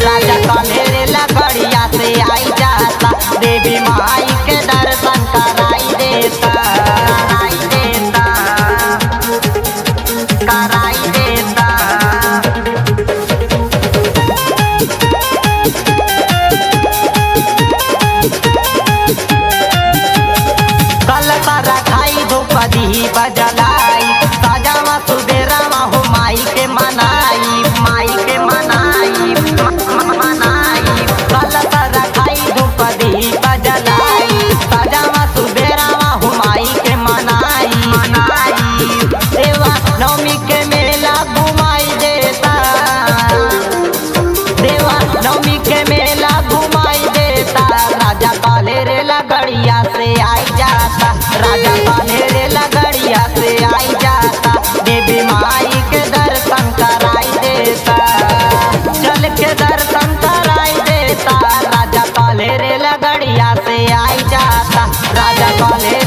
राजा कन्हेरे लगड़िया से आई जाता, देवी माई के दर्शन कराई देता, कराई देता, कराई देता। कल सारा खाई धूप दी बजलाई, साजावा सुबेरावा हो माई के मनाई, माई के मनाई, मनाई। कल सारा खाई धूप दी बजलाई, साजावा सुबेरावा हो माई के मनाई, मनाई। देवा नवमी के मेला घुमाई देता, देवा नवमी के मेला घुमाई देता, राजा कन्हेरे लगड़िया से आई जाता, राजा कन्हेरे लगड़िया से आई जाता, देवी माई के दर्शन कराई देता, चल के दर्शन कराई देता, राजा कन्हेरे लगड़िया से आई जाता, राजा कन्हेरे